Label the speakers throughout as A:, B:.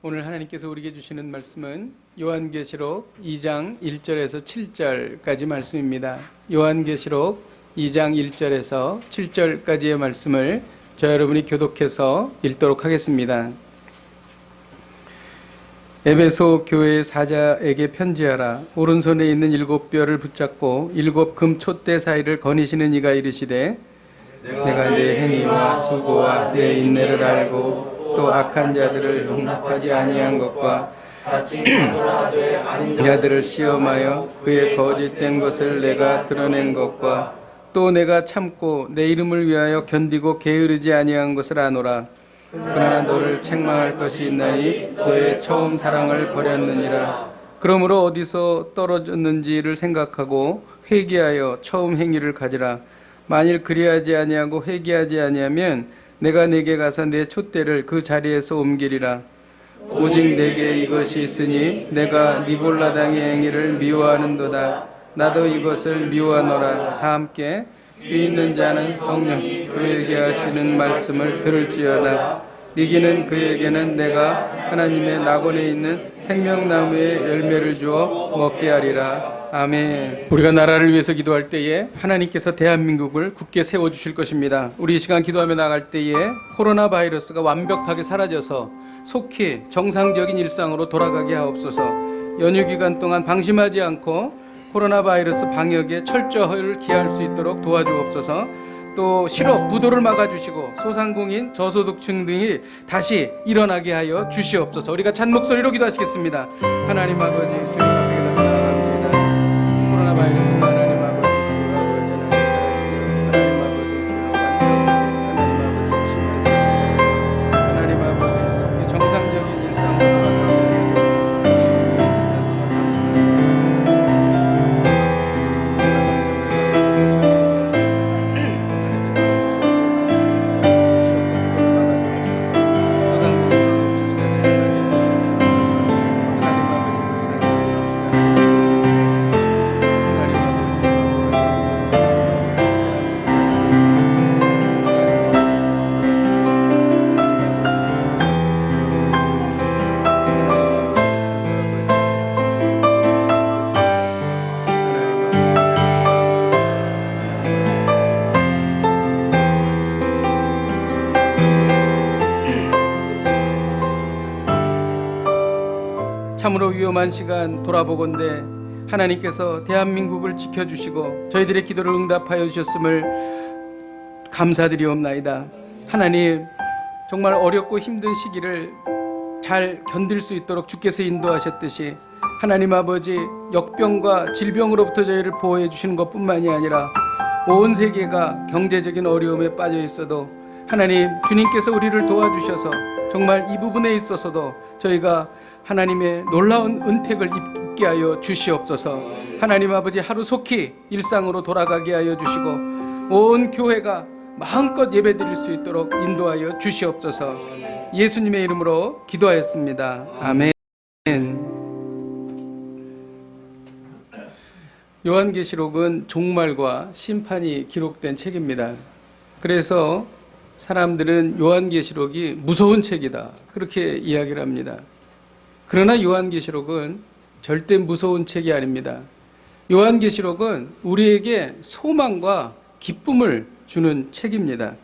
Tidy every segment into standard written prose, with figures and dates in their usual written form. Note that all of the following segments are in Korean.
A: 오늘 하나님께서 우리에게 주시는 말씀은 요한계시록 2장 1절에서 7절까지 말씀입니다. 요한계시록 2장 1절에서 7절까지의 말씀을 저 여러분이 교독해서 읽도록 하겠습니다. 에베소 교회의 사자에게 편지하라. 오른손에 있는 7뼈를 붙잡고 7 금 촛대 사이를 거니시는 이가 이르시되 내가 내 행위와 수고와 내 인내를 알고 또 악한 자들을 용납하지 아니한 것과 자들을 시험하여 그의 거짓된 것을 내가 드러낸 것과 또 내가 참고 내 이름을 위하여 견디고 게으르지 아니한 것을 아노라. 그러나 너를 책망할 것이 있나니 너의 처음 사랑을 버렸느니라. 그러므로 어디서 떨어졌는지를 생각하고 회개하여 처음 행위를 가지라. 만일 그리하지 아니하고 회개하지 아니하면 내가 네게 가서 내 촛대를 그 자리에서 옮기리라. 오직 내게 이것이 있으니 내가 니볼라당의 행위를 미워하는도다. 나도 이것을 미워하노라. 다 함께 귀 있는 자는 성령이 그에게 하시는 말씀을 들을지어다. 이기는 그에게는 내가 하나님의 낙원에 있는 생명나무의 열매를 주어 먹게 하리라. 아멘. 우리가 나라를 위해서 기도할 때에 하나님께서 대한민국을 굳게 세워주실 것입니다. 우리 이 시간 기도하며 나갈 때에 코로나 바이러스가 완벽하게 사라져서 속히 정상적인 일상으로 돌아가게 하옵소서. 연휴 기간 동안 방심하지 않고 코로나 바이러스 방역에 철저히 기할 수 있도록 도와주옵소서. 또 실업, 부도를 막아주시고 소상공인, 저소득층 등이 다시 일어나게 하여 주시옵소서. 우리가 찬 목소리로 기도하시겠습니다. 하나님 아버지, 주님 앞에 기도합니다. 코로나 바이러스가 하나님 아버지 주여 아버지는 하나님 아버지 주여 하나님 아버지 치면 하나님 아버지 속히 정상적인 일상으로 돌아가게 참으로 위험한 시간 돌아보건대 하나님께서 대한민국을 지켜주시고 저희들의 기도를 응답하여 주셨음을 감사드리옵나이다. 하나님, 정말 어렵고 힘든 시기를 잘 견딜 수 있도록 주께서 인도하셨듯이 하나님 아버지 역병과 질병으로부터 저희를 보호해 주시는 것뿐만이 아니라 온 세계가 경제적인 어려움에 빠져 있어도 하나님, 주님께서 우리를 도와주셔서 정말 이 부분에 있어서도 저희가 하나님의 놀라운 은택을 입게 하여 주시옵소서. 하나님 아버지, 하루속히 일상으로 돌아가게 하여 주시고 온 교회가 마음껏 예배드릴 수 있도록 인도하여 주시옵소서. 예수님의 이름으로 기도하였습니다. 아멘. 요한계시록은 종말과 심판이 기록된 책입니다. 그래서 사람들은 요한계시록이 무서운 책이다, 그렇게 이야기를 합니다. 그러나 요한계시록은 절대 무서운 책이 아닙니다. 요한계시록은 우리에게 소망과 기쁨을 주는 책입니다.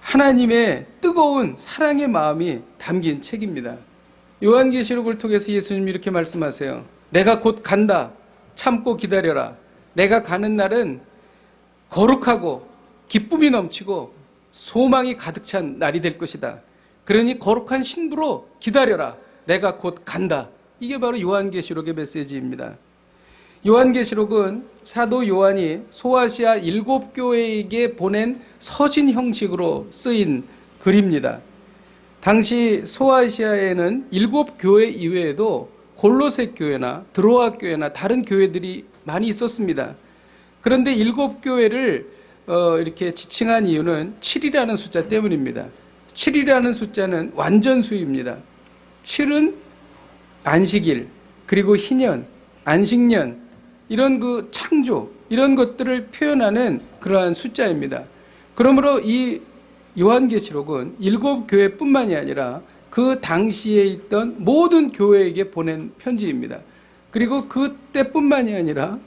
A: 하나님의 뜨거운 사랑의 마음이 담긴 책입니다. 요한계시록을 통해서 예수님이 이렇게 말씀하세요. 내가 곧 간다. 참고 기다려라. 내가 가는 날은 거룩하고 기쁨이 넘치고 소망이 가득 찬 날이 될 것이다. 그러니 거룩한 신부로 기다려라. 내가 곧 간다. 이게 바로 요한계시록의 메시지입니다. 요한계시록은 사도 요한이 소아시아 7교회에게 보낸 서신 형식으로 쓰인 글입니다. 당시 소아시아에는 7교회 이외에도 골로새 교회나 드로아 교회나 다른 교회들이 많이 있었습니다. 그런데 7교회를 이렇게 지칭한 이유는 7이라는 숫자 때문입니다. 7이라는 숫자는 완전수입니다. 7은 안식일, 그리고 희년, 안식년, 이런 그 창조, 이런 것들을 표현하는 그러한 숫자입니다. 그러므로 이 요한계시록은 7교회뿐만이 아니라 그 당시에 있던 모든 교회에게 보낸 편지입니다. 그리고 그때뿐만이 아니라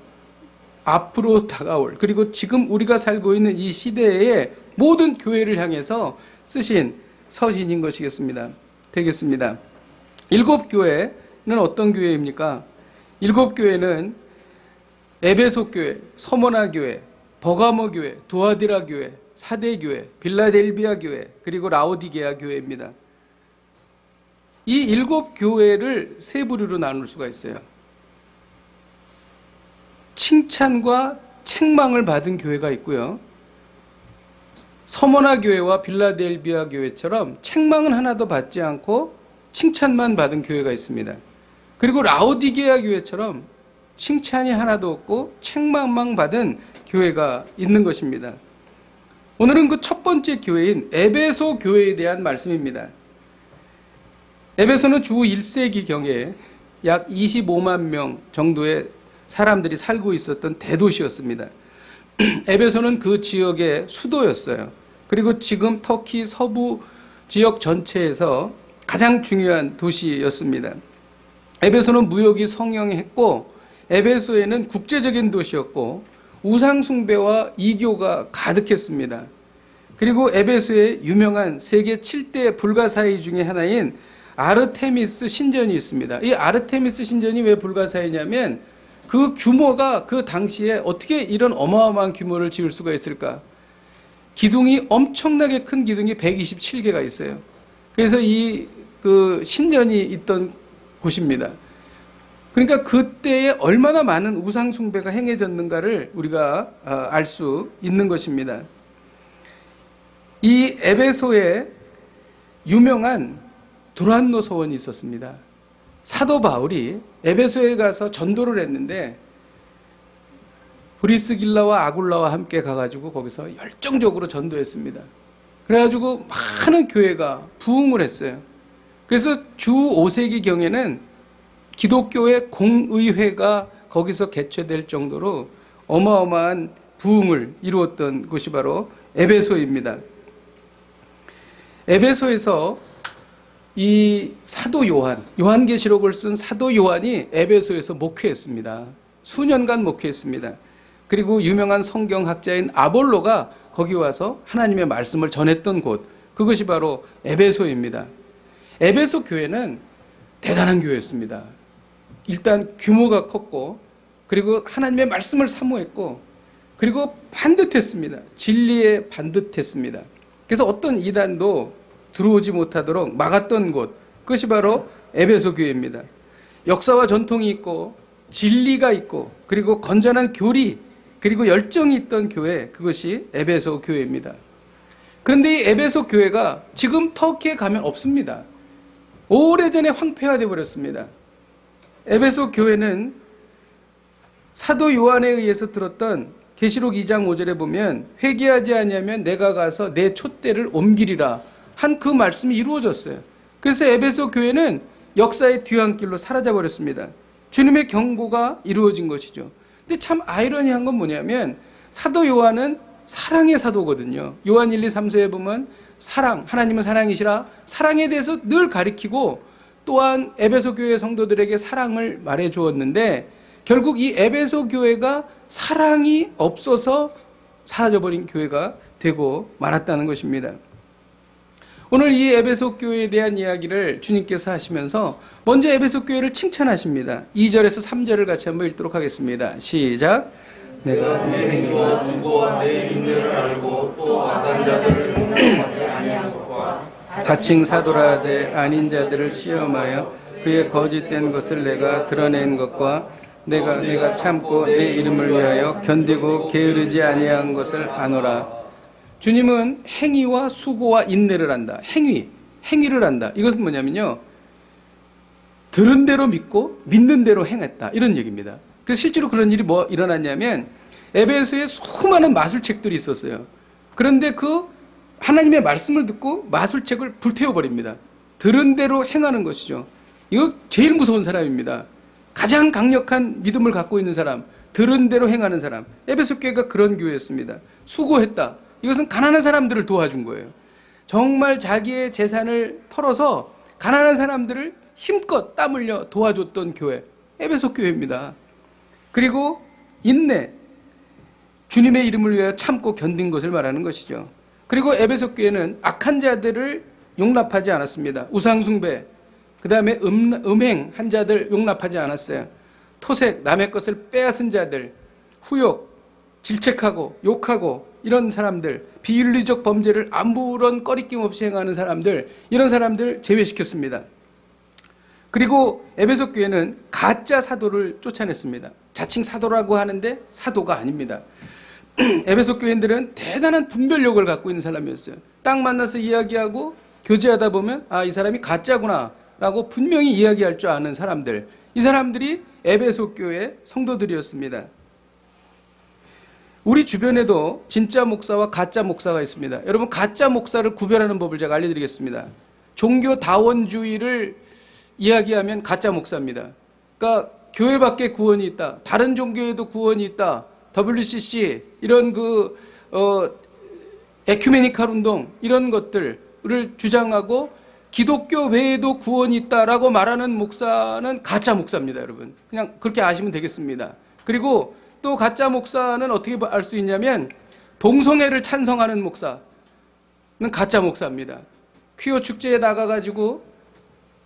A: 앞으로 다가올, 그리고 지금 우리가 살고 있는 이 시대의 모든 교회를 향해서 쓰신 서신인 것이겠습니다. 되겠습니다. 7교회는 어떤 교회입니까? 7교회는 에베소 교회, 서머나 교회, 버가모 교회, 두아디라 교회, 사대 교회, 빌라델비아 교회, 그리고 라오디게아 교회입니다. 이 7교회를 세 부류로 나눌 수가 있어요. 칭찬과 책망을 받은 교회가 있고요. 서머나 교회와 빌라델비아 교회처럼 책망은 하나도 받지 않고 칭찬만 받은 교회가 있습니다. 그리고 라오디게아 교회처럼 칭찬이 하나도 없고 책망만 받은 교회가 있는 것입니다. 오늘은 그 첫 번째 교회인 에베소 교회에 대한 말씀입니다. 에베소는 주 1세기경에 약 25만 명 정도의 사람들이 살고 있었던 대도시였습니다. 에베소는 그 지역의 수도였어요. 그리고 지금 터키 서부 지역 전체에서 가장 중요한 도시였습니다. 에베소는 무역이 성행했고 에베소에는 국제적인 도시였고 우상 숭배와 이교가 가득했습니다. 그리고 에베소에 유명한 세계 7대 불가사의 중에 하나인 아르테미스 신전이 있습니다. 이 아르테미스 신전이 왜 불가사의냐면 그 규모가 그 당시에 어떻게 이런 어마어마한 규모를 지을 수가 있을까? 기둥이 엄청나게 큰 기둥이 127개가 있어요. 그래서 그 신전이 있던 곳입니다. 그러니까 그때에 얼마나 많은 우상 숭배가 행해졌는가를 우리가 알 수 있는 것입니다. 이 에베소에 유명한 두란노 서원이 있었습니다. 사도 바울이 에베소에 가서 전도를 했는데 브리스길라와 아굴라와 함께 가가지고 거기서 열정적으로 전도했습니다. 그래가지고 많은 교회가 부흥을 했어요. 그래서 주 5세기경에는 기독교의 공의회가 거기서 개최될 정도로 어마어마한 부흥을 이루었던 곳이 바로 에베소입니다. 에베소에서 이 사도 요한계시록을 쓴 사도 요한이 에베소에서 목회했습니다. 수년간 목회했습니다. 그리고 유명한 성경학자인 아볼로가 거기 와서 하나님의 말씀을 전했던 곳, 그것이 바로 에베소입니다. 에베소 교회는 대단한 교회였습니다. 일단 규모가 컸고, 그리고 하나님의 말씀을 사모했고, 그리고 반듯했습니다. 진리에 반듯했습니다. 그래서 어떤 이단도 들어오지 못하도록 막았던 곳, 그것이 바로 에베소 교회입니다. 역사와 전통이 있고 진리가 있고 그리고 건전한 교리 그리고 열정이 있던 교회, 그것이 에베소 교회입니다. 그런데 이 에베소 교회가 지금 터키에 가면 없습니다. 오래전에 황폐화되어 버렸습니다. 에베소 교회는 사도 요한에 의해서 들었던 계시록 2장 5절에 보면 회개하지 아니하면 내가 가서 내 촛대를 옮기리라 한 그 말씀이 이루어졌어요. 그래서 에베소 교회는 역사의 뒤안길로 사라져 버렸습니다. 주님의 경고가 이루어진 것이죠. 근데 참 아이러니한 건 뭐냐면 사도 요한은 사랑의 사도거든요. 요한 1, 2, 3서에 보면 사랑, 하나님은 사랑이시라 사랑에 대해서 늘 가리키고 또한 에베소 교회 성도들에게 사랑을 말해 주었는데 결국 이 에베소 교회가 사랑이 없어서 사라져버린 교회가 되고 말았다는 것입니다. 오늘 이 에베소 교회에 대한 이야기를 주님께서 하시면서 먼저 에베소 교회를 칭찬하십니다. 2절에서 3절을 같이 한번 읽도록 하겠습니다. 시작. 내가 내 행위와 수고와 내 인내를 알고 또 악한 자들을 공경하지 아니한 것과 자칭 사도라 하되 아닌 자들을 시험하여 그의 거짓된 것을 내가 드러낸 것과 내가 참고 내 이름을 위하여 견디고 게으르지 아니한 것을 아노라. 주님은 행위와 수고와 인내를 한다. 행위를 한다. 이것은 뭐냐면요, 들은 대로 믿고 믿는 대로 행했다, 이런 얘기입니다. 그래서 실제로 그런 일이 뭐 일어났냐면 에베소에 수많은 마술책들이 있었어요. 그런데 그 하나님의 말씀을 듣고 마술책을 불태워버립니다. 들은 대로 행하는 것이죠. 이거 제일 무서운 사람입니다. 가장 강력한 믿음을 갖고 있는 사람, 들은 대로 행하는 사람. 에베소 교회가 그런 교회였습니다. 수고했다. 이것은 가난한 사람들을 도와준 거예요. 정말 자기의 재산을 털어서 가난한 사람들을 힘껏 땀 흘려 도와줬던 교회, 에베소 교회입니다. 그리고 인내, 주님의 이름을 위하여 참고 견딘 것을 말하는 것이죠. 그리고 에베소 교회는 악한 자들을 용납하지 않았습니다. 우상숭배, 그 다음에 음행한 자들 용납하지 않았어요. 토색, 남의 것을 빼앗은 자들, 후욕, 질책하고 욕하고 이런 사람들, 비윤리적 범죄를 아무런 꺼리낌 없이 행하는 사람들, 이런 사람들 제외시켰습니다. 그리고 에베소 교회는 가짜 사도를 쫓아냈습니다. 자칭 사도라고 하는데 사도가 아닙니다. 에베소 교인들은 대단한 분별력을 갖고 있는 사람이었어요. 딱 만나서 이야기하고 교제하다 보면 아, 이 사람이 가짜구나 라고 분명히 이야기할 줄 아는 사람들, 이 사람들이 에베소 교회 성도들이었습니다. 우리 주변에도 진짜 목사와 가짜 목사가 있습니다. 여러분, 가짜 목사를 구별하는 법을 제가 알려드리겠습니다. 종교 다원주의를 이야기하면 가짜 목사입니다. 그러니까 교회 밖에 구원이 있다, 다른 종교에도 구원이 있다, WCC 이런 에큐메니칼 운동 이런 것들을 주장하고 기독교 외에도 구원이 있다라고 말하는 목사는 가짜 목사입니다. 여러분, 그냥 그렇게 아시면 되겠습니다. 그리고 또 가짜 목사는 어떻게 알 수 있냐면 동성애를 찬성하는 목사는 가짜 목사입니다. 퀴어 축제에 나가가지고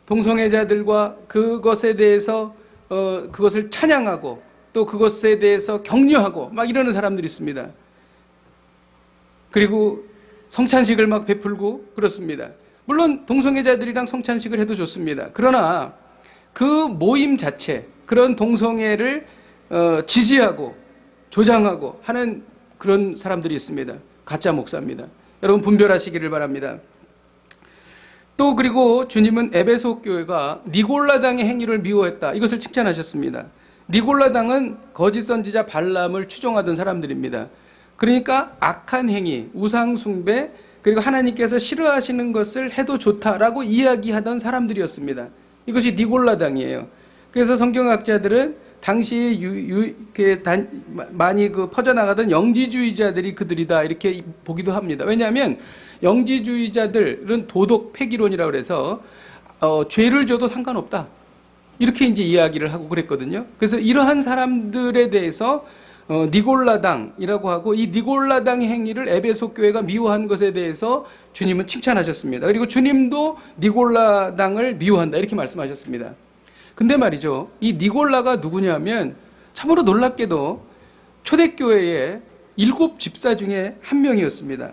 A: 동성애자들과 그것에 대해서 그것을 찬양하고 또 그것에 대해서 격려하고 막 이러는 사람들이 있습니다. 그리고 성찬식을 막 베풀고 그렇습니다. 물론 동성애자들이랑 성찬식을 해도 좋습니다. 그러나 그 모임 자체, 그런 동성애를 지지하고 조장하고 하는 그런 사람들이 있습니다. 가짜 목사입니다. 여러분, 분별하시기를 바랍니다. 또 그리고 주님은 에베소 교회가 니골라당의 행위를 미워했다, 이것을 칭찬하셨습니다. 니골라당은 거짓 선지자 발람을 추종하던 사람들입니다. 그러니까 악한 행위, 우상 숭배, 그리고 하나님께서 싫어하시는 것을 해도 좋다라고 이야기하던 사람들이었습니다. 이것이 니골라당이에요. 그래서 성경학자들은 당시에 많이 퍼져나가던 영지주의자들이 그들이다 이렇게 보기도 합니다. 왜냐하면 영지주의자들은 도덕 폐기론이라고 그래서 죄를 져도 상관없다, 이렇게 이제 이야기를 하고 그랬거든요. 그래서 이러한 사람들에 대해서 니골라당이라고 하고, 이 니골라당 행위를 에베소 교회가 미워한 것에 대해서 주님은 칭찬하셨습니다. 그리고 주님도 니골라당을 미워한다 이렇게 말씀하셨습니다. 근데 말이죠, 이 니골라가 누구냐면 참으로 놀랍게도 초대교회의 7 집사 중에 한 명이었습니다.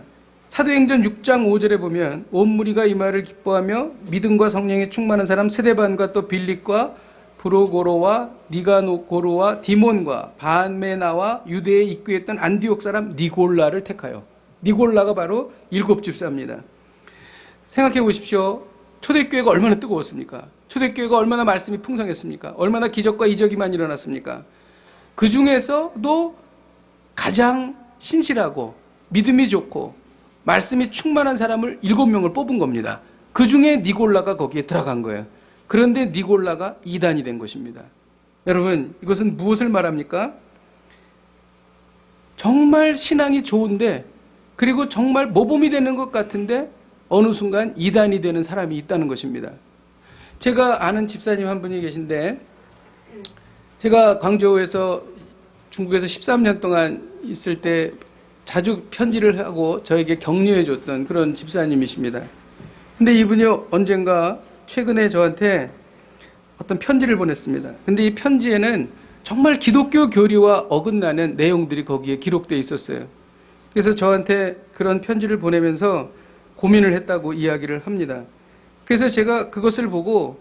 A: 사도행전 6장 5절에 보면 온 무리가 이 말을 기뻐하며 믿음과 성령에 충만한 사람 스데반과 또 빌립과 브로고로와 니가노고로와 디몬과 바메나와 유대에 입교했던 안디옥 사람 니골라를 택하여, 니골라가 바로 7 집사입니다. 생각해 보십시오. 초대교회가 얼마나 뜨거웠습니까? 초대교회가 얼마나 말씀이 풍성했습니까? 얼마나 기적과 이적이 많이 일어났습니까? 그 중에서도 가장 신실하고 믿음이 좋고 말씀이 충만한 사람을 7명을 뽑은 겁니다. 그 중에 니골라가 거기에 들어간 거예요. 그런데 니골라가 이단이 된 것입니다. 여러분, 이것은 무엇을 말합니까? 정말 신앙이 좋은데, 그리고 정말 모범이 되는 것 같은데 어느 순간 이단이 되는 사람이 있다는 것입니다. 제가 아는 집사님 한 분이 계신데, 제가 광저우에서 중국에서 13년 동안 있을 때 자주 편지를 하고 저에게 격려해 줬던 그런 집사님이십니다. 근데 이분이 언젠가 최근에 저한테 어떤 편지를 보냈습니다. 근데 이 편지에는 정말 기독교 교리와 어긋나는 내용들이 거기에 기록되어 있었어요. 그래서 저한테 그런 편지를 보내면서 고민을 했다고 이야기를 합니다. 그래서 제가 그것을 보고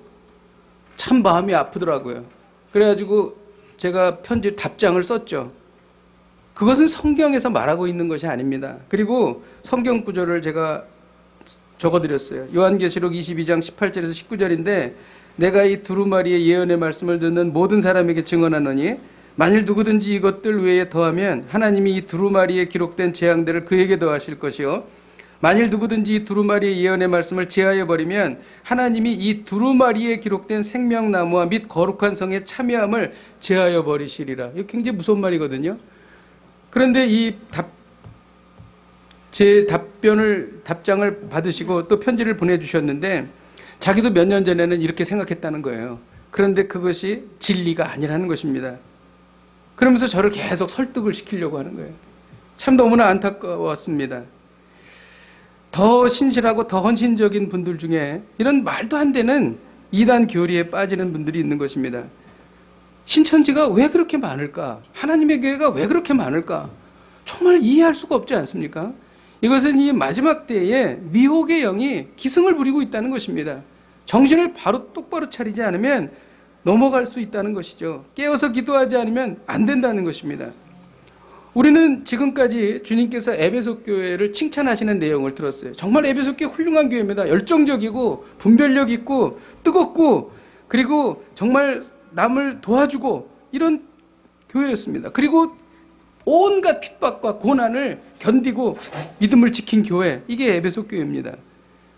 A: 참 마음이 아프더라고요. 그래가지고 제가 편지 답장을 썼죠. 그것은 성경에서 말하고 있는 것이 아닙니다. 그리고 성경 구절을 제가 적어드렸어요. 요한계시록 22장 18절에서 19절인데, 내가 이 두루마리의 예언의 말씀을 듣는 모든 사람에게 증언하노니 만일 누구든지 이것들 외에 더하면 하나님이 이 두루마리에 기록된 재앙들을 그에게 더하실 것이요, 만일 누구든지 이 두루마리의 예언의 말씀을 제하여 버리면 하나님이 이 두루마리에 기록된 생명나무와 및 거룩한 성의 참여함을 제하여 버리시리라. 이거 굉장히 무서운 말이거든요. 그런데 제 답장을 받으시고 또 편지를 보내주셨는데, 자기도 몇 년 전에는 이렇게 생각했다는 거예요. 그런데 그것이 진리가 아니라는 것입니다. 그러면서 저를 계속 설득을 시키려고 하는 거예요. 참 너무나 안타까웠습니다. 더 신실하고 더 헌신적인 분들 중에 이런 말도 안 되는 이단 교리에 빠지는 분들이 있는 것입니다. 신천지가 왜 그렇게 많을까? 하나님의 교회가 왜 그렇게 많을까? 정말 이해할 수가 없지 않습니까? 이것은 이 마지막 때에 미혹의 영이 기승을 부리고 있다는 것입니다. 정신을 바로 똑바로 차리지 않으면 넘어갈 수 있다는 것이죠. 깨어서 기도하지 않으면 안 된다는 것입니다. 우리는 지금까지 주님께서 에베소 교회를 칭찬하시는 내용을 들었어요. 정말 에베소 교회 훌륭한 교회입니다. 열정적이고 분별력 있고 뜨겁고 그리고 정말 남을 도와주고 이런 교회였습니다. 그리고 온갖 핍박과 고난을 견디고 믿음을 지킨 교회, 이게 에베소 교회입니다.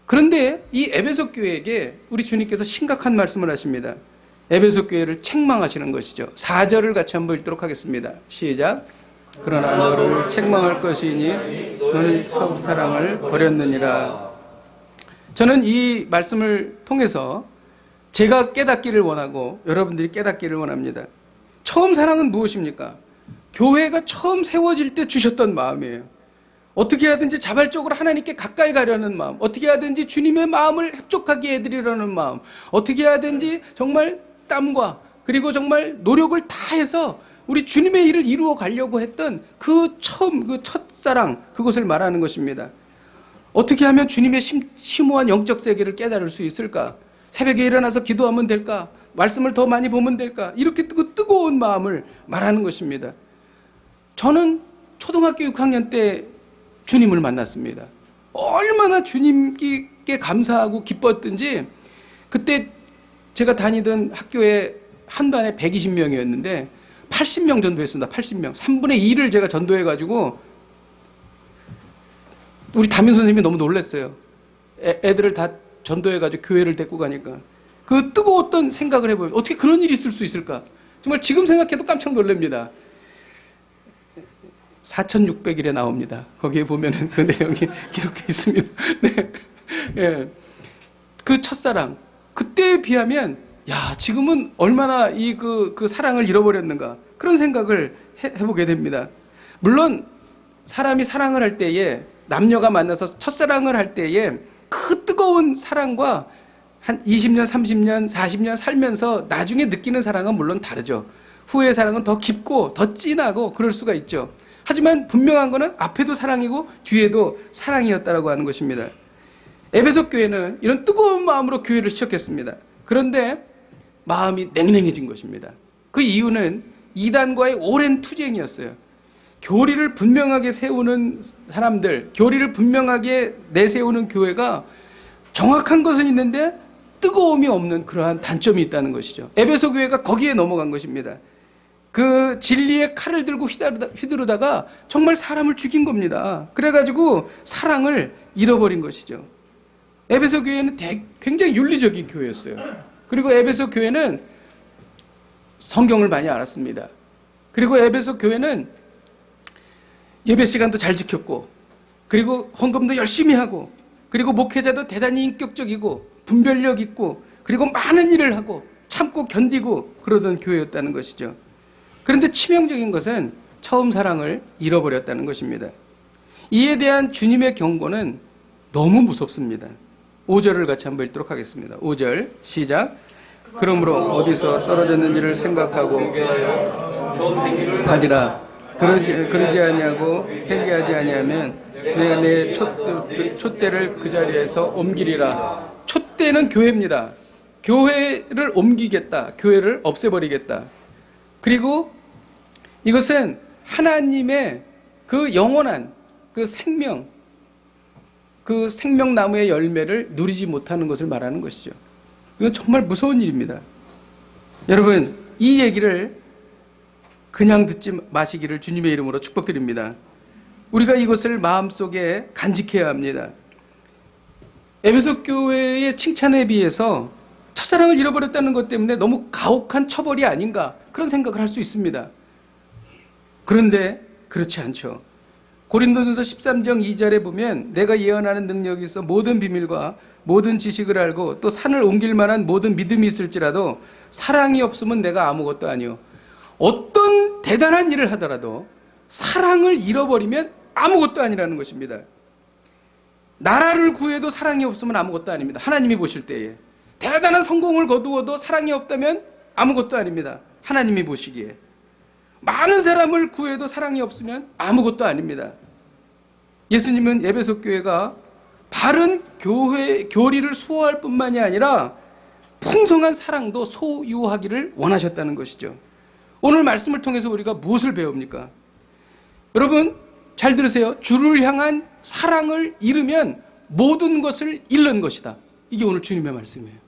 A: 그런데 이 에베소 교회에게 우리 주님께서 심각한 말씀을 하십니다. 에베소 교회를 책망하시는 것이죠. 4절을 같이 한번 읽도록 하겠습니다. 시작. 그러나 너를 책망할 것이니 너는 첫 사랑을 버렸느니라. 저는 이 말씀을 통해서 제가 깨닫기를 원하고 여러분들이 깨닫기를 원합니다. 처음 사랑은 무엇입니까? 교회가 처음 세워질 때 주셨던 마음이에요. 어떻게 하든지 자발적으로 하나님께 가까이 가려는 마음, 어떻게 하든지 주님의 마음을 협족하게 해드리려는 마음, 어떻게 하든지 정말 땀과 그리고 정말 노력을 다해서 우리 주님의 일을 이루어 가려고 했던 그 처음, 그 첫사랑, 그것을 말하는 것입니다. 어떻게 하면 주님의 심오한 영적 세계를 깨달을 수 있을까? 새벽에 일어나서 기도하면 될까? 말씀을 더 많이 보면 될까? 이렇게 뜨거운 마음을 말하는 것입니다. 저는 초등학교 6학년 때 주님을 만났습니다. 얼마나 주님께 감사하고 기뻤든지 그때 제가 다니던 학교에 한 반에 120명이었는데 80명 전도했습니다. 80명. 3분의 2를 제가 전도해가지고 우리 담임 선생님이 너무 놀랐어요. 애들을 다 전도해가지고 교회를 데리고 가니까. 그 뜨거웠던 생각을 해보면 어떻게 그런 일이 있을 수 있을까? 정말 지금 생각해도 깜짝 놀랍니다. 4,600일에 나옵니다. 거기에 보면은 그 내용이 기록되어 있습니다. 네. 예. 그 첫사랑. 그때에 비하면, 야, 지금은 얼마나 그 사랑을 잃어버렸는가. 그런 생각을 해보게 됩니다. 물론, 사람이 사랑을 할 때에, 남녀가 만나서 첫사랑을 할 때에 그 뜨거운 사랑과 한 20년, 30년, 40년 살면서 나중에 느끼는 사랑은 물론 다르죠. 후의 사랑은 더 깊고 더 진하고 그럴 수가 있죠. 하지만 분명한 것은 앞에도 사랑이고 뒤에도 사랑이었다라고 하는 것입니다. 에베소 교회는 이런 뜨거운 마음으로 교회를 시작했습니다. 그런데 마음이 냉랭해진 것입니다. 그 이유는 이단과의 오랜 투쟁이었어요. 교리를 분명하게 세우는 사람들, 교리를 분명하게 내세우는 교회가 정확한 것은 있는데 뜨거움이 없는 그러한 단점이 있다는 것이죠. 에베소 교회가 거기에 넘어간 것입니다. 그 진리의 칼을 들고 휘두르다가 정말 사람을 죽인 겁니다. 그래가지고 사랑을 잃어버린 것이죠. 에베소 교회는 굉장히 윤리적인 교회였어요. 그리고 에베소 교회는 성경을 많이 알았습니다. 그리고 에베소 교회는 예배 시간도 잘 지켰고, 그리고 헌금도 열심히 하고, 그리고 목회자도 대단히 인격적이고 분별력 있고, 그리고 많은 일을 하고 참고 견디고 그러던 교회였다는 것이죠. 그런데 치명적인 것은 처음 사랑을 잃어버렸다는 것입니다. 이에 대한 주님의 경고는 너무 무섭습니다. 5절을 같이 한번 읽도록 하겠습니다. 5절 시작. 그러므로 어디서 떨어졌는지를 생각하고 가지라. 그러지 아니하고 회개하지 아니하면 내가 내 촛대를 그 자리에서 옮기리라. 촛대는 교회입니다. 교회를 옮기겠다. 교회를 없애버리겠다. 그리고 이것은 하나님의 그 영원한 그 생명나무의 열매를 누리지 못하는 것을 말하는 것이죠. 이건 정말 무서운 일입니다. 여러분, 이 얘기를 그냥 듣지 마시기를 주님의 이름으로 축복드립니다. 우리가 이것을 마음속에 간직해야 합니다. 에베소 교회의 칭찬에 비해서 첫사랑을 잃어버렸다는 것 때문에 너무 가혹한 처벌이 아닌가 그런 생각을 할 수 있습니다. 그런데 그렇지 않죠. 고린도전서 13장 2절에 보면 내가 예언하는 능력이 있어 모든 비밀과 모든 지식을 알고 또 산을 옮길 만한 모든 믿음이 있을지라도 사랑이 없으면 내가 아무것도 아니요. 어떤 대단한 일을 하더라도 사랑을 잃어버리면 아무것도 아니라는 것입니다. 나라를 구해도 사랑이 없으면 아무것도 아닙니다. 하나님이 보실 때에. 대단한 성공을 거두어도 사랑이 없다면 아무것도 아닙니다. 하나님이 보시기에. 많은 사람을 구해도 사랑이 없으면 아무것도 아닙니다. 예수님은 에베소 교회가 바른 교리를 수호할 뿐만이 아니라 풍성한 사랑도 소유하기를 원하셨다는 것이죠. 오늘 말씀을 통해서 우리가 무엇을 배웁니까? 여러분 잘 들으세요. 주를 향한 사랑을 잃으면 모든 것을 잃는 것이다. 이게 오늘 주님의 말씀이에요.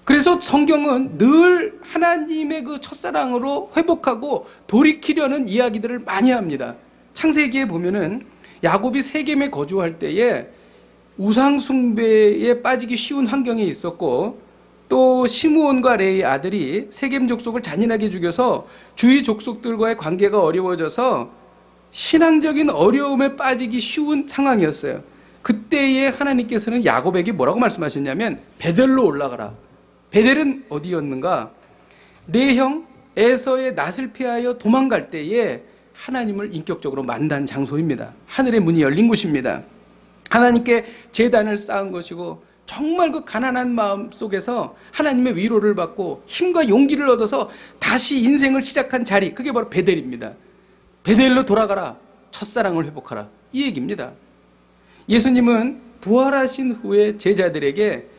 A: 그래서 성경은 늘 하나님의 그 첫사랑으로 회복하고 돌이키려는 이야기들을 많이 합니다. 창세기에 보면은 야곱이 세겜에 거주할 때에 우상 숭배에 빠지기 쉬운 환경에 있었고 또 시므온과 레의 아들이 세겜 족속을 잔인하게 죽여서 주위 족속들과의 관계가 어려워져서 신앙적인 어려움에 빠지기 쉬운 상황이었어요. 그때에 하나님께서는 야곱에게 뭐라고 말씀하셨냐면 베델로 올라가라. 베델은 어디였는가? 내 형 에서의 낯을 피하여 도망갈 때에 하나님을 인격적으로 만난 장소입니다. 하늘의 문이 열린 곳입니다. 하나님께 제단을 쌓은 것이고 정말 그 가난한 마음 속에서 하나님의 위로를 받고 힘과 용기를 얻어서 다시 인생을 시작한 자리, 그게 바로 베델입니다. 베델로 돌아가라. 첫사랑을 회복하라. 이 얘기입니다. 예수님은 부활하신 후에 제자들에게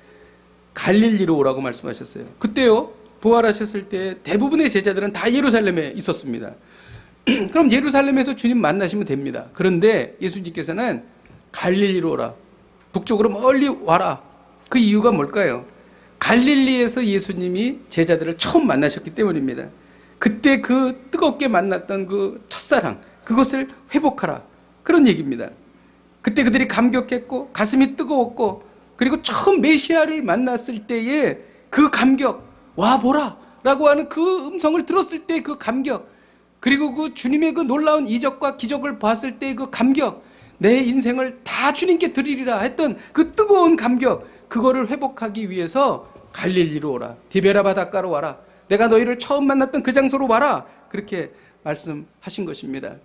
A: 갈릴리로 오라고 말씀하셨어요. 그때요, 부활하셨을 때 대부분의 제자들은 다 예루살렘에 있었습니다. 그럼 예루살렘에서 주님 만나시면 됩니다. 그런데 예수님께서는 갈릴리로 오라. 북쪽으로 멀리 와라. 그 이유가 뭘까요? 갈릴리에서 예수님이 제자들을 처음 만나셨기 때문입니다. 그때 그 뜨겁게 만났던 그 첫사랑, 그것을 회복하라. 그런 얘기입니다. 그때 그들이 감격했고 가슴이 뜨거웠고 그리고 처음 메시아를 만났을 때의 그 감격, 와 보라 라고 하는 그 음성을 들었을 때 그 감격, 그리고 그 주님의 그 놀라운 이적과 기적을 봤을 때 그 감격, 내 인생을 다 주님께 드리리라 했던 그 뜨거운 감격, 그거를 회복하기 위해서 갈릴리로 오라. 디베라 바닷가로 와라. 내가 너희를 처음 만났던 그 장소로 와라. 그렇게 말씀하신 것입니다.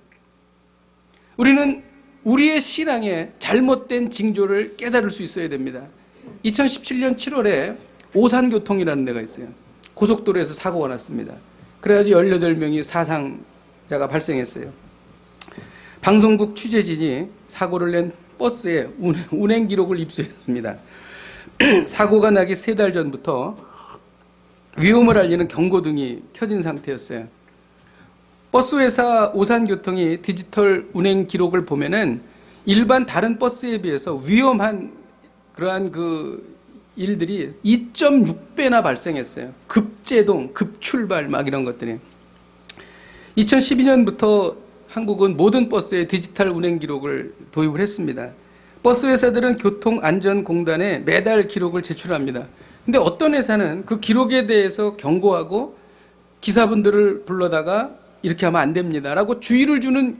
A: 우리는 우리의 신앙의 잘못된 징조를 깨달을 수 있어야 됩니다. 2017년 7월에 오산교통이라는 데가 있어요. 고속도로에서 사고가 났습니다. 그래가지고 18명이 사상자가 발생했어요. 방송국 취재진이 사고를 낸 버스에 운행 기록을 입수했습니다. 사고가 나기 3달 전부터 위험을 알리는 경고등이 켜진 상태였어요. 버스 회사 오산교통이 디지털 운행 기록을 보면은 일반 다른 버스에 비해서 위험한 그러한 그 일들이 2.6배나 발생했어요. 급제동, 급출발 막 이런 것들이. 2012년부터 한국은 모든 버스에 디지털 운행 기록을 도입을 했습니다. 버스 회사들은 교통안전공단에 매달 기록을 제출합니다. 근데 어떤 회사는 그 기록에 대해서 경고하고 기사분들을 불러다가 이렇게 하면 안 됩니다 라고 주의를 주는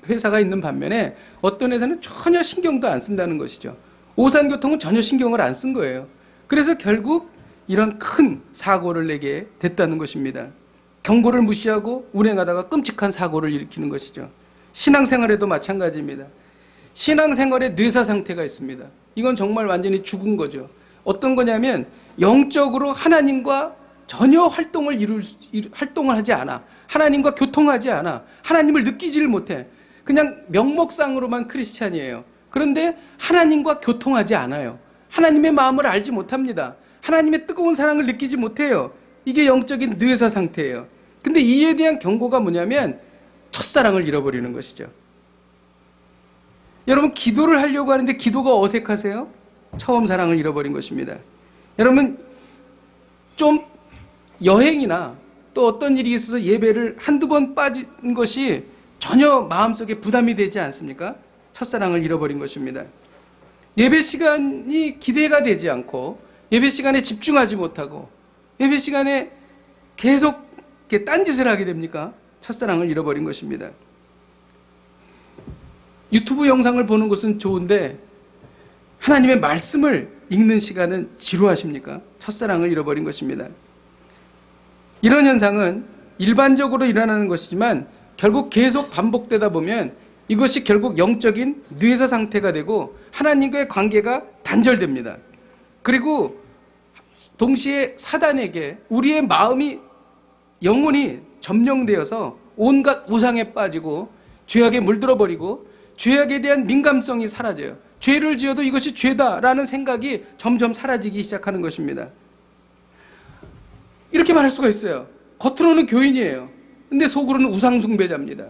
A: 회사가 있는 반면에 어떤 회사는 전혀 신경도 안 쓴다는 것이죠. 오산교통은 전혀 신경을 안 쓴 거예요. 그래서 결국 이런 큰 사고를 내게 됐다는 것입니다. 경고를 무시하고 운행하다가 끔찍한 사고를 일으키는 것이죠. 신앙생활에도 마찬가지입니다. 신앙생활에 뇌사 상태가 있습니다. 이건 정말 완전히 죽은 거죠. 어떤 거냐면 영적으로 하나님과 전혀 활동을 하지 않아. 하나님과 교통하지 않아. 하나님을 느끼지를 못해. 그냥 명목상으로만 크리스찬이에요. 그런데 하나님과 교통하지 않아요. 하나님의 마음을 알지 못합니다. 하나님의 뜨거운 사랑을 느끼지 못해요. 이게 영적인 뇌사 상태예요. 근데 이에 대한 경고가 뭐냐면 첫사랑을 잃어버리는 것이죠. 여러분 기도를 하려고 하는데 기도가 어색하세요? 처음 사랑을 잃어버린 것입니다. 여러분 좀 여행이나 또 어떤 일이 있어서 예배를 한두 번 빠진 것이 전혀 마음속에 부담이 되지 않습니까? 첫사랑을 잃어버린 것입니다. 예배 시간이 기대가 되지 않고 예배 시간에 집중하지 못하고 예배 시간에 계속 딴짓을 하게 됩니까? 첫사랑을 잃어버린 것입니다. 유튜브 영상을 보는 것은 좋은데 하나님의 말씀을 읽는 시간은 지루하십니까? 첫사랑을 잃어버린 것입니다. 이런 현상은 일반적으로 일어나는 것이지만 결국 계속 반복되다 보면 이것이 결국 영적인 뇌사 상태가 되고 하나님과의 관계가 단절됩니다. 그리고 동시에 사단에게 우리의 마음이 영혼이 점령되어서 온갖 우상에 빠지고 죄악에 물들어버리고 죄악에 대한 민감성이 사라져요. 죄를 지어도 이것이 죄다라는 생각이 점점 사라지기 시작하는 것입니다. 이렇게 말할 수가 있어요. 겉으로는 교인이에요. 근데 속으로는 우상숭배자입니다.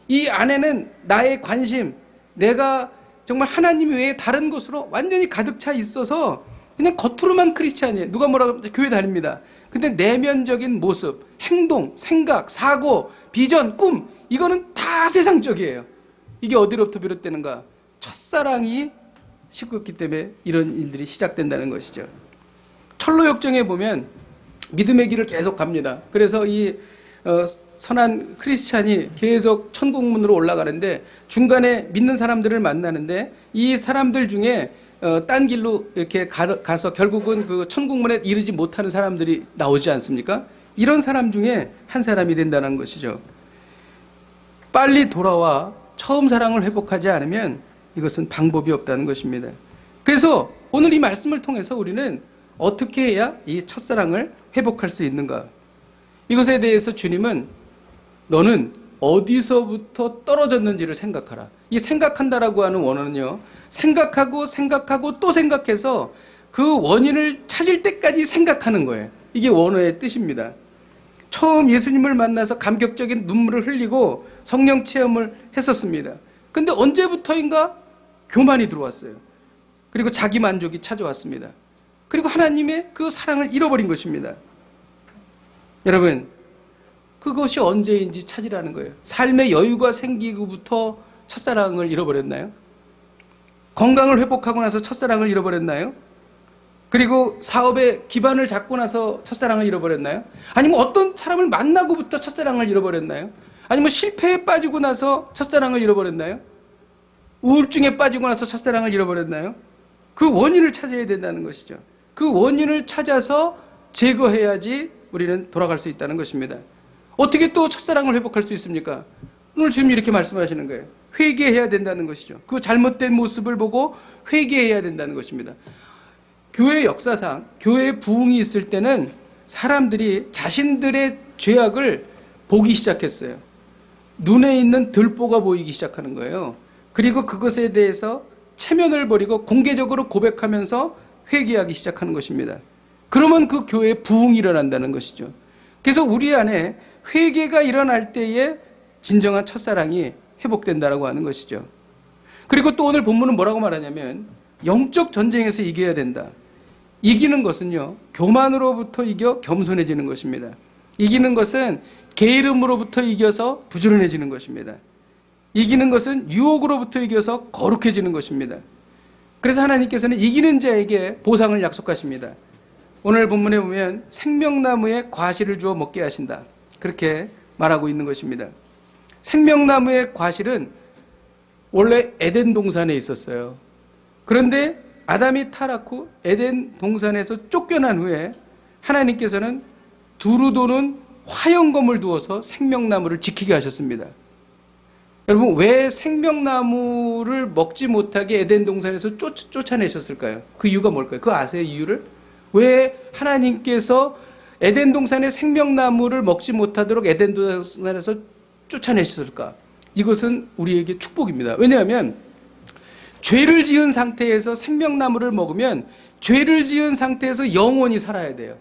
A: 이 안에는 나의 관심, 내가 정말 하나님 외에 다른 것으로 완전히 가득 차 있어서 그냥 겉으로만 크리스찬이에요. 누가 뭐라고 하면 교회 다닙니다. 근데 내면적인 모습, 행동, 생각, 사고, 비전, 꿈, 이거는 다 세상적이에요. 이게 어디로부터 비롯되는가? 첫사랑이 식었기 때문에 이런 일들이 시작된다는 것이죠. 철로역정에 보면 믿음의 길을 계속 갑니다. 그래서 이 선한 크리스찬이 계속 천국문으로 올라가는데 중간에 믿는 사람들을 만나는데 이 사람들 중에 딴 길로 이렇게 가서 결국은 그 천국문에 이르지 못하는 사람들이 나오지 않습니까? 이런 사람 중에 한 사람이 된다는 것이죠. 빨리 돌아와 처음 사랑을 회복하지 않으면 이것은 방법이 없다는 것입니다. 그래서 오늘 이 말씀을 통해서 우리는 어떻게 해야 이 첫사랑을 회복할 수 있는가? 이것에 대해서 주님은 너는 어디서부터 떨어졌는지를 생각하라. 이 생각한다라고 하는 원어는요, 생각하고 또 생각해서 그 원인을 찾을 때까지 생각하는 거예요. 이게 원어의 뜻입니다. 처음 예수님을 만나서 감격적인 눈물을 흘리고 성령 체험을 했었습니다. 근데 언제부터인가 교만이 들어왔어요. 그리고 자기 만족이 찾아왔습니다. 그리고 하나님의 그 사랑을 잃어버린 것입니다. 여러분, 그것이 언제인지 찾으라는 거예요. 삶의 여유가 생기고부터 첫사랑을 잃어버렸나요? 건강을 회복하고 나서 첫사랑을 잃어버렸나요? 그리고 사업의 기반을 잡고 나서 첫사랑을 잃어버렸나요? 아니면 어떤 사람을 만나고부터 첫사랑을 잃어버렸나요? 아니면 실패에 빠지고 나서 첫사랑을 잃어버렸나요? 우울증에 빠지고 나서 첫사랑을 잃어버렸나요? 그 원인을 찾아야 된다는 것이죠. 그 원인을 찾아서 제거해야지 우리는 돌아갈 수 있다는 것입니다. 어떻게 또 첫사랑을 회복할 수 있습니까? 오늘 주님 이렇게 말씀하시는 거예요. 회개해야 된다는 것이죠. 그 잘못된 모습을 보고 회개해야 된다는 것입니다. 교회 역사상 교회에 부흥이 있을 때는 사람들이 자신들의 죄악을 보기 시작했어요. 눈에 있는 들보가 보이기 시작하는 거예요. 그리고 그것에 대해서 체면을 버리고 공개적으로 고백하면서 회개하기 시작하는 것입니다. 그러면 그 교회에 부흥이 일어난다는 것이죠. 그래서 우리 안에 회개가 일어날 때에 진정한 첫사랑이 회복된다라고 하는 것이죠. 그리고 또 오늘 본문은 뭐라고 말하냐면 영적 전쟁에서 이겨야 된다. 이기는 것은요, 교만으로부터 이겨 겸손해지는 것입니다. 이기는 것은 게으름으로부터 이겨서 부지런해지는 것입니다. 이기는 것은 유혹으로부터 이겨서 거룩해지는 것입니다. 그래서 하나님께서는 이기는 자에게 보상을 약속하십니다. 오늘 본문에 보면 생명나무에 과실을 주어 먹게 하신다. 그렇게 말하고 있는 것입니다. 생명나무의 과실은 원래 에덴 동산에 있었어요. 그런데 아담이 타락 후 에덴 동산에서 쫓겨난 후에 하나님께서는 두루 도는 화영검을 두어서 생명나무를 지키게 하셨습니다. 여러분, 왜 생명나무를 먹지 못하게 에덴 동산에서 쫓아내셨을까요? 그 이유가 뭘까요? 그 아세요, 이유를? 왜 하나님께서 에덴 동산의 생명나무를 먹지 못하도록 에덴 동산에서 쫓아내셨을까? 이것은 우리에게 축복입니다. 왜냐하면 죄를 지은 상태에서 생명나무를 먹으면 죄를 지은 상태에서 영원히 살아야 돼요.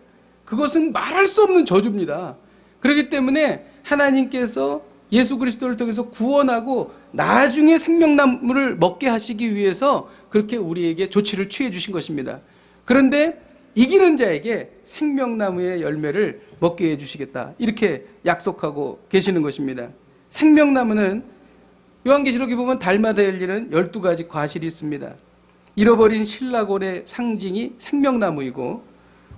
A: 그것은 말할 수 없는 저주입니다. 그렇기 때문에 하나님께서 예수 그리스도를 통해서 구원하고 나중에 생명나무를 먹게 하시기 위해서 그렇게 우리에게 조치를 취해 주신 것입니다. 그런데 이기는 자에게 생명나무의 열매를 먹게 해주시겠다, 이렇게 약속하고 계시는 것입니다. 생명나무는 요한계시록에 보면 달마다 열리는 12가지 과실이 있습니다. 잃어버린 신라곤의 상징이 생명나무이고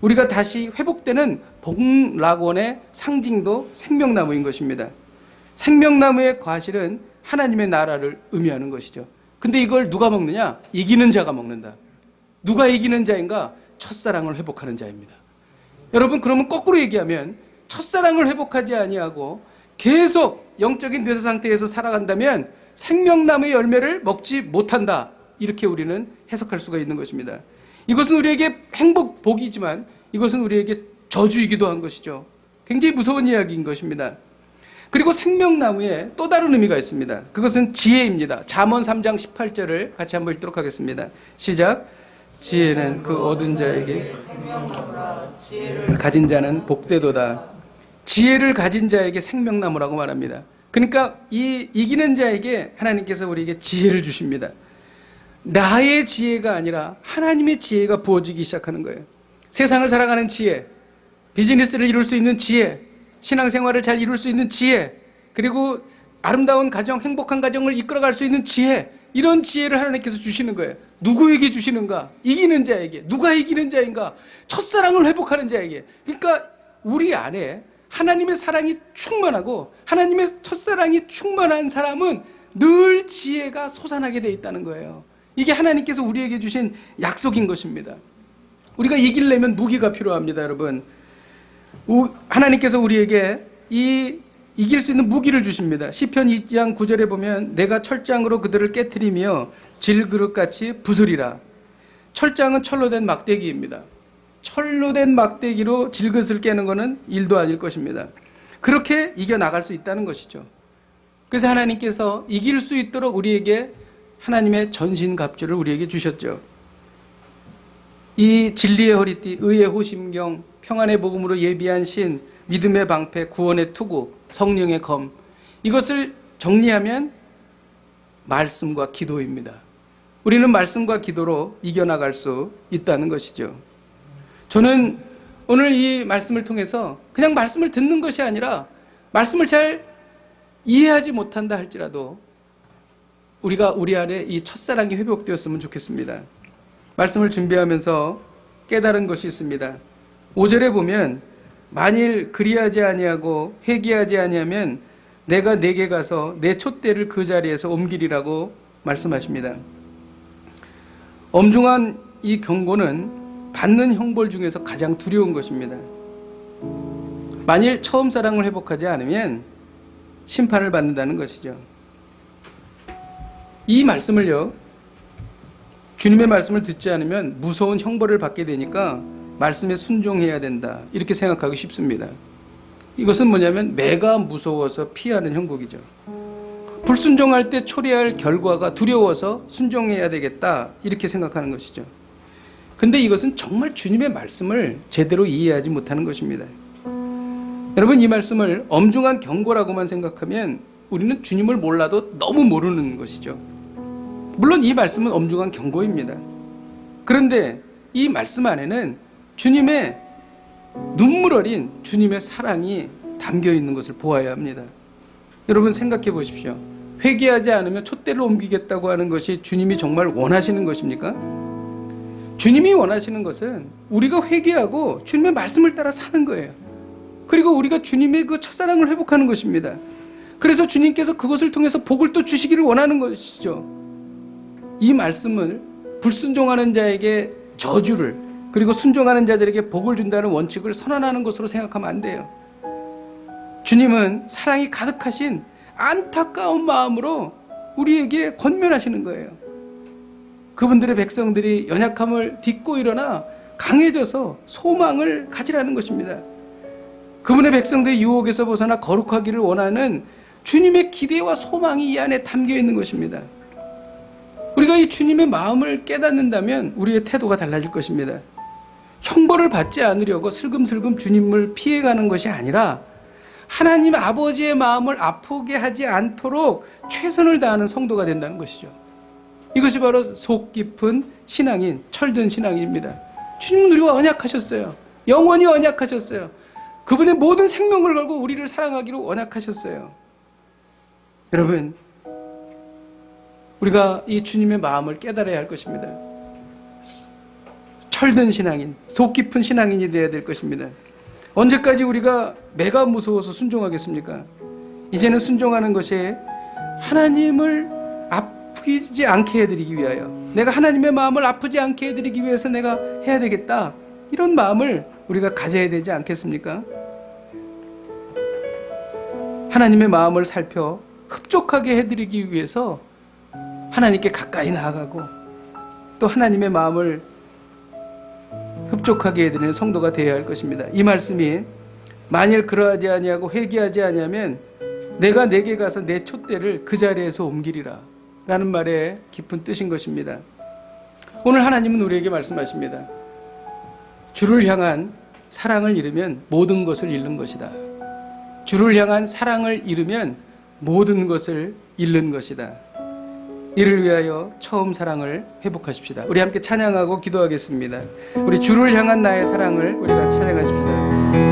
A: 우리가 다시 회복되는 복락원의 상징도 생명나무인 것입니다. 생명나무의 과실은 하나님의 나라를 의미하는 것이죠. 근데 이걸 누가 먹느냐? 이기는 자가 먹는다. 누가 이기는 자인가? 첫사랑을 회복하는 자입니다. 여러분, 그러면 거꾸로 얘기하면 첫사랑을 회복하지 아니하고 계속 영적인 뇌사 상태에서 살아간다면 생명나무의 열매를 먹지 못한다. 이렇게 우리는 해석할 수가 있는 것입니다. 이것은 우리에게 행복, 복이지만 이것은 우리에게 저주이기도 한 것이죠. 굉장히 무서운 이야기인 것입니다. 그리고 생명나무에 또 다른 의미가 있습니다. 그것은 지혜입니다. 잠언 3장 18절을 같이 한번 읽도록 하겠습니다. 시작. 지혜는 그 얻은 자에게 가진 자는 복되도다. 지혜를 가진 자에게 생명나무라고 말합니다. 그러니까 이 이기는 자에게 하나님께서 우리에게 지혜를 주십니다. 나의 지혜가 아니라 하나님의 지혜가 부어지기 시작하는 거예요. 세상을 살아가는 지혜, 비즈니스를 이룰 수 있는 지혜, 신앙생활을 잘 이룰 수 있는 지혜, 그리고 아름다운 가정, 행복한 가정을 이끌어갈 수 있는 지혜, 이런 지혜를 하나님께서 주시는 거예요. 누구에게 주시는가? 이기는 자에게. 누가 이기는 자인가? 첫사랑을 회복하는 자에게. 그러니까 우리 안에 하나님의 사랑이 충만하고 하나님의 첫사랑이 충만한 사람은 늘 지혜가 솟아나게 돼 있다는 거예요. 이게 하나님께서 우리에게 주신 약속인 것입니다. 우리가 이기려면 무기가 필요합니다, 여러분. 하나님께서 우리에게 이길 수 있는 무기를 주십니다. 시편 2장 9절에 보면 내가 철장으로 그들을 깨트리며 질그릇같이 부수리라. 철장은 철로 된 막대기입니다. 철로 된 막대기로 질그릇을 깨는 것은 일도 아닐 것입니다. 그렇게 이겨나갈 수 있다는 것이죠. 그래서 하나님께서 이길 수 있도록 우리에게 하나님의 전신갑주를 우리에게 주셨죠. 이 진리의 허리띠, 의의 호심경, 평안의 복음으로 예비한 신, 믿음의 방패, 구원의 투구, 성령의 검, 이것을 정리하면 말씀과 기도입니다. 우리는 말씀과 기도로 이겨나갈 수 있다는 것이죠. 저는 오늘 이 말씀을 통해서 그냥 말씀을 듣는 것이 아니라 말씀을 잘 이해하지 못한다 할지라도 우리가 우리 안에 이 첫사랑이 회복되었으면 좋겠습니다. 말씀을 준비하면서 깨달은 것이 있습니다. 5절에 보면 만일 그리하지 아니하고 회개하지 아니하면 내가 내게 가서 내 촛대를 그 자리에서 옮기리라고 말씀하십니다. 엄중한 이 경고는 받는 형벌 중에서 가장 두려운 것입니다. 만일 처음 사랑을 회복하지 않으면 심판을 받는다는 것이죠. 이 말씀을요, 주님의 말씀을 듣지 않으면 무서운 형벌을 받게 되니까 말씀에 순종해야 된다, 이렇게 생각하기 쉽습니다. 이것은 뭐냐면 매가 무서워서 피하는 형국이죠. 불순종할 때 초래할 결과가 두려워서 순종해야 되겠다, 이렇게 생각하는 것이죠. 근데 이것은 정말 주님의 말씀을 제대로 이해하지 못하는 것입니다. 여러분, 이 말씀을 엄중한 경고라고만 생각하면 우리는 주님을 몰라도 너무 모르는 것이죠. 물론 이 말씀은 엄중한 경고입니다. 그런데 이 말씀 안에는 주님의 눈물 어린 주님의 사랑이 담겨 있는 것을 보아야 합니다. 여러분, 생각해 보십시오. 회개하지 않으면 촛대를 옮기겠다고 하는 것이 주님이 정말 원하시는 것입니까? 주님이 원하시는 것은 우리가 회개하고 주님의 말씀을 따라 사는 거예요. 그리고 우리가 주님의 그 첫사랑을 회복하는 것입니다. 그래서 주님께서 그것을 통해서 복을 또 주시기를 원하는 것이죠. 이 말씀을 불순종하는 자에게 저주를, 그리고 순종하는 자들에게 복을 준다는 원칙을 선언하는 것으로 생각하면 안 돼요. 주님은 사랑이 가득하신 안타까운 마음으로 우리에게 권면하시는 거예요. 그분들의 백성들이 연약함을 딛고 일어나 강해져서 소망을 가지라는 것입니다. 그분의 백성들이 유혹에서 벗어나 거룩하기를 원하는 주님의 기대와 소망이 이 안에 담겨 있는 것입니다. 우리가 이 주님의 마음을 깨닫는다면 우리의 태도가 달라질 것입니다. 형벌을 받지 않으려고 슬금슬금 주님을 피해가는 것이 아니라 하나님 아버지의 마음을 아프게 하지 않도록 최선을 다하는 성도가 된다는 것이죠. 이것이 바로 속 깊은 신앙인, 철든 신앙입니다. 주님은 우리와 언약하셨어요. 영원히 언약하셨어요. 그분의 모든 생명을 걸고 우리를 사랑하기로 언약하셨어요. 여러분, 우리가 이 주님의 마음을 깨달아야 할 것입니다. 철든 신앙인, 속 깊은 신앙인이 되어야 될 것입니다. 언제까지 우리가 매가 무서워서 순종하겠습니까? 이제는 순종하는 것이 하나님을 아프지 않게 해드리기 위하여, 내가 하나님의 마음을 아프지 않게 해드리기 위해서 내가 해야 되겠다, 이런 마음을 우리가 가져야 되지 않겠습니까? 하나님의 마음을 살펴 흡족하게 해드리기 위해서 하나님께 가까이 나아가고, 또 하나님의 마음을 흡족하게 해드리는 성도가 되어야 할 것입니다. 이 말씀이 만일 그러하지 아니하고 회개하지 아니하면 내가 내게 가서 내 촛대를 그 자리에서 옮기리라 라는 말의 깊은 뜻인 것입니다. 오늘 하나님은 우리에게 말씀하십니다. 주를 향한 사랑을 잃으면 모든 것을 잃는 것이다. 주를 향한 사랑을 잃으면 모든 것을 잃는 것이다. 이를 위하여 처음 사랑을 회복하십시다. 우리 함께 찬양하고 기도하겠습니다. 우리 주를 향한 나의 사랑을 우리 같이 찬양하십시다.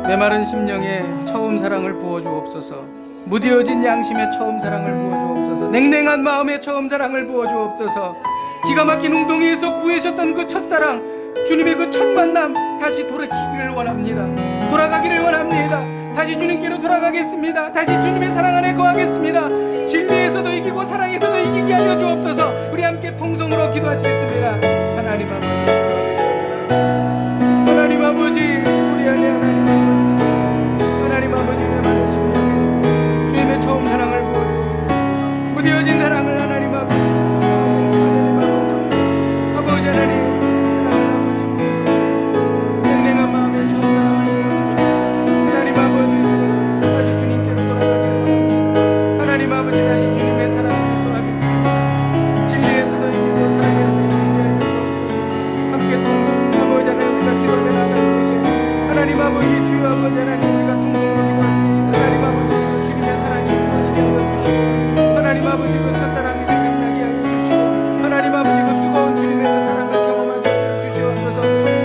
A: 메마른 심령에 처음 사랑을 부어주옵소서. 무뎌진 양심에 처음 사랑을 부어주옵소서. 냉랭한 마음에 처음 사랑을 부어주옵소서. 기가 막힌 웅덩이에서 구해셨던 그 첫사랑, 주님의 그 첫 만남 다시 돌아가기를 원합니다. 돌아가기를 원합니다. 다시 주님께로 돌아가겠습니다. 다시 주님의 사랑 안에 거하겠습니다. 진리에서도 이기고 사랑에서도 이기게 하여 주옵소서. 우리 함께 통성으로 기도하시겠습니다. 하나님 아버지, 하나님 아버지, 우리 안에 하나님 아버지, 내 많은 심령에 주님의 처음 사랑을 부어주옵소서. 무뎌진 사랑을 하나님 아버지, 아버지 하나님, 냉랭한 마음에 처음 사랑을 부어주옵소서. 하나님 아버지, 다시 주님께로 돌아가기를 원합니다. 하나님 아버지, 다시 주님의 사랑을 인도하겠습니다. 진리에서도 이기고 사랑에서도 이기게 하여 주옵소서. 함께 통성 아버지 하나님, 우리가 기도를 나갈 때에 하나님 아버지, 주여 아버지 하나님, 우리가 통성으로 기도할 때 하나님 아버지, 그 주님의 사랑이 부어지게 하여 주시고, 하나님 아버지, 그 첫사랑이 생각나게 하여 주시고, 하나님 아버지, 그 뜨거운 주님의 그 사랑을 경험하게 하여 주시옵소서.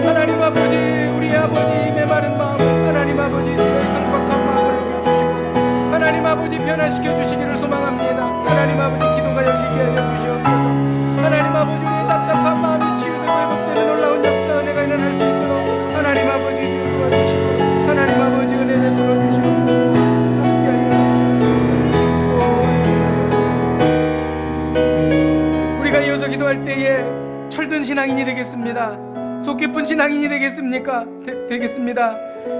A: 하나님 아버지, 우리 아버지 메마른 마음, 하나님 아버지, 주의 강박한 마음을 여겨주시고, 하나님 아버지 변화시켜 주시기를 소망합니다. 하나님 아버지, 기도가 열리게 하여 주시옵소서. 하나님 아버지, 우리의 답답한 마음이 치유되고 회복되는 놀라운 역사 은혜가 일어날 수 있도록 하나님 아버지 주 도와주시고, 하나님 아버지 은혜 베풀어 주시옵소서. 우리가 이어서 기도할 때에 철든 신앙인이 되겠습니다. 속 깊은 신앙인이 되겠습니까? 되겠습니다.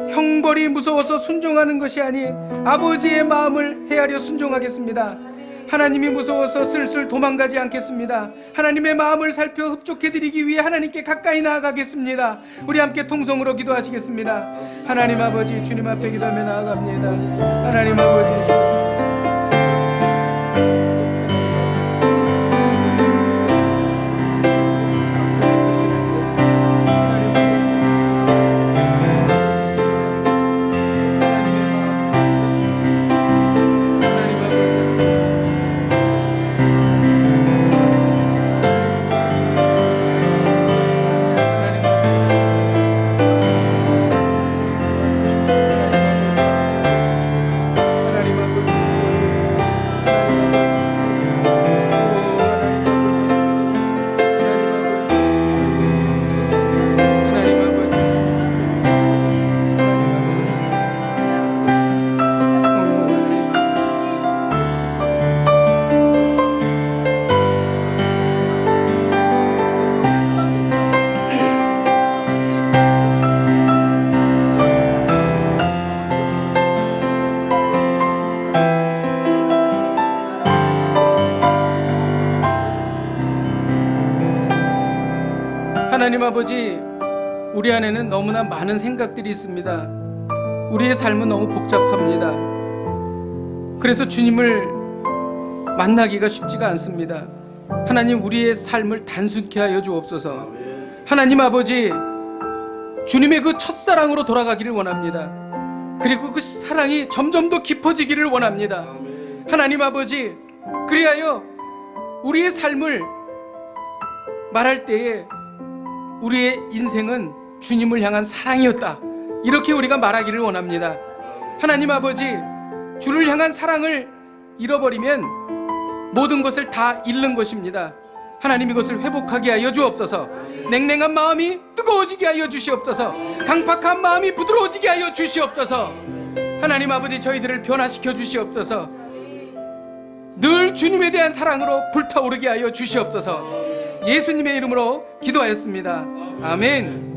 A: 형벌이 무서워서 순종하는 것이 아닌 아버지의 마음을 헤아려 순종하겠습니다. 하나님이 무서워서 슬슬 도망가지 않겠습니다. 하나님의 마음을 살펴 흡족해드리기 위해 하나님께 가까이 나아가겠습니다. 우리 함께 통성으로 기도하시겠습니다. 하나님 아버지, 주님 앞에 기도하며 나아갑니다. 하나님 아버지, 하나님 아버지, 우리 안에는 너무나 많은 생각들이 있습니다. 우리의 삶은 너무 복잡합니다. 그래서 주님을 만나기가 쉽지가 않습니다. 하나님, 우리의 삶을 단순케 하여 주옵소서. 하나님 아버지, 주님의 그 첫사랑으로 돌아가기를 원합니다. 그리고 그 사랑이 점점 더 깊어지기를 원합니다. 하나님 아버지, 그리하여 우리의 삶을 말할 때에 우리의 인생은 주님을 향한 사랑이었다, 이렇게 우리가 말하기를 원합니다. 하나님 아버지, 주를 향한 사랑을 잃어버리면 모든 것을 다 잃는 것입니다. 하나님, 이것을 회복하게 하여 주옵소서. 냉랭한 마음이 뜨거워지게 하여 주시옵소서. 강팍한 마음이 부드러워지게 하여 주시옵소서. 하나님 아버지, 저희들을 변화시켜 주시옵소서. 늘 주님에 대한 사랑으로 불타오르게 하여 주시옵소서. 예수님의 이름으로 기도하였습니다. 아멘.